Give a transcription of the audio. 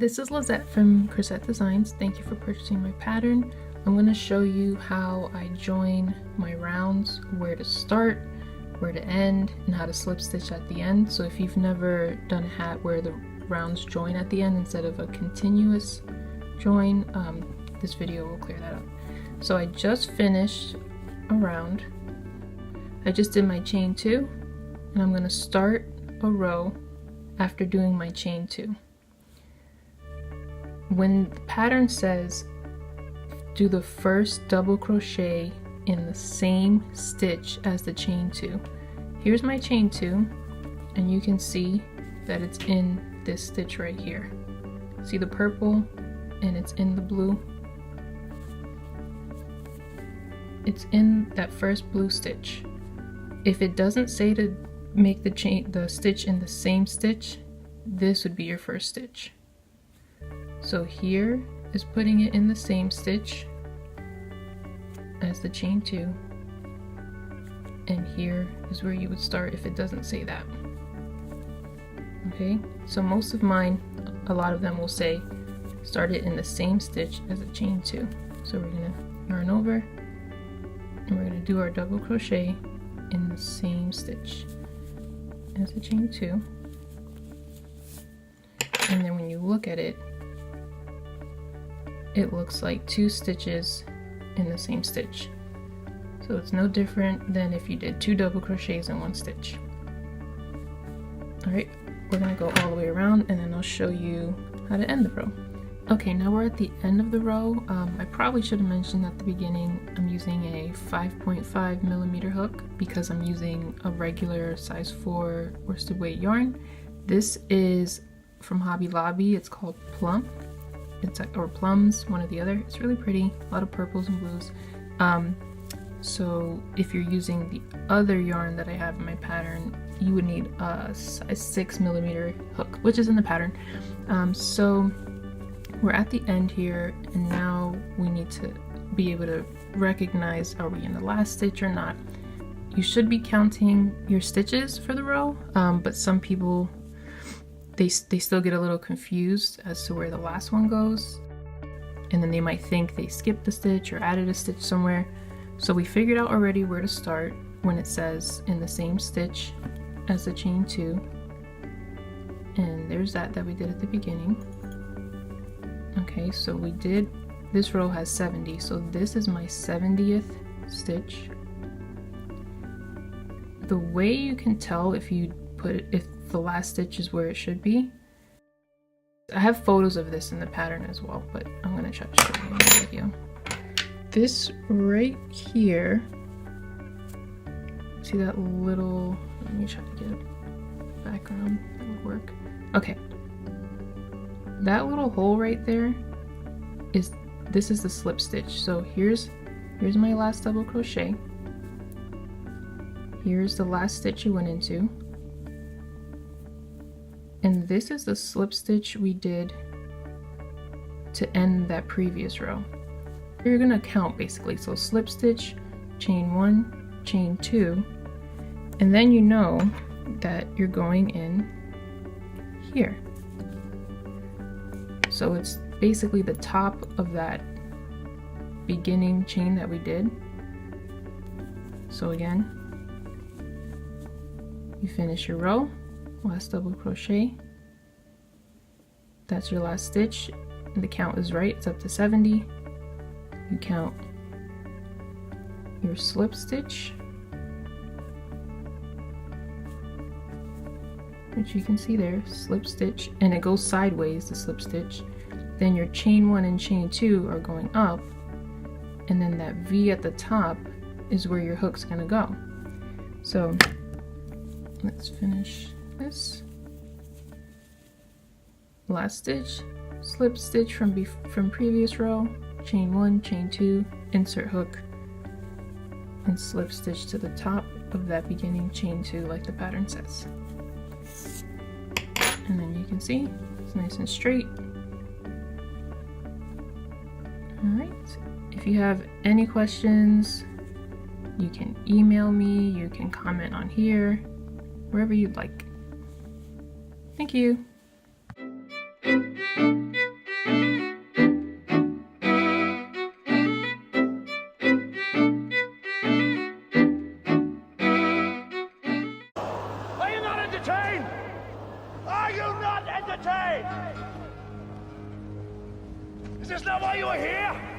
this is Lizette from Crochet Designs. Thank you for purchasing my pattern. I'm going to show you how I join my rounds, where to start, where to end, and how to slip stitch at the end. So if you've never done a hat where the rounds join at the end instead of a continuous join, this video will clear that up. So I just finished a round. I just did my chain 2, and I'm going to start a row after doing my chain 2. When the pattern says do the first double crochet in the same stitch as the chain 2, here's my chain 2, and you can see that it's in this stitch right here. See the purple, and it's in the blue. It's in that first blue stitch. If it doesn't say to make the stitch in the same stitch, this would be your first stitch. So here is putting it in the same stitch as the chain 2, and here is where you would start if it doesn't say that. Okay, so most of mine, a lot of them will say start it in the same stitch as a chain 2. So we're gonna yarn over, and we're gonna do our double crochet in the same stitch as a chain 2. And then when you look at it, it looks like 2 stitches in the same stitch. So it's no different than if you did 2 double crochets in 1 stitch. Alright, we're gonna go all the way around, and then I'll show you how to end the row. Okay, now we're at the end of the row. I probably should have mentioned at the beginning I'm using a 5.5mm hook because I'm using a regular size 4 worsted weight yarn. This is from Hobby Lobby. It's called Plum. Or Plums, one or the other. It's really pretty, a lot of purples and blues. So if you're using the other yarn that I have in my pattern, you would need a 6mm hook, which is in the pattern. So we're at the end here, and now we need to be able to recognize, are we in the last stitch or not? You should be counting your stitches for the row, but some people, they still get a little confused as to where the last one goes, and then they might think they skipped a stitch or added a stitch somewhere. So we figured out already where to start when it says in the same stitch as the chain 2, and there's that we did at the beginning. Okay, so we did, this row has 70, so this is my 70th stitch. The way you can tell if the last stitch is where it should be, I have photos of this in the pattern as well, but I'm gonna try to show you in the video. This right here, see that little, let me try to get a background that would work. Okay, that little hole right there this is the slip stitch. So here's my last double crochet. Here's the last stitch you went into. And this is the slip stitch we did to end that previous row. You're gonna count basically. So slip stitch, chain 1, chain 2, and then you know that you're going in here. So it's basically the top of that beginning chain that we did. So again, you finish your row, last double crochet, that's your last stitch, and the count is right, it's up to 70. You count your slip stitch, which you can see there, slip stitch, and it goes sideways, the slip stitch. Then your chain 1 and chain 2 are going up, and then that V at the top is where your hook's gonna go. So let's finish this. Last stitch, slip stitch from previous row, chain 1, chain 2, insert hook, and slip stitch to the top of that beginning chain 2 like the pattern says. And then you can see it's nice and straight. Alright, if you have any questions, you can email me, you can comment on here, wherever you'd like. Thank you. Are you not entertained? Are you not entertained? Is this not why you are here?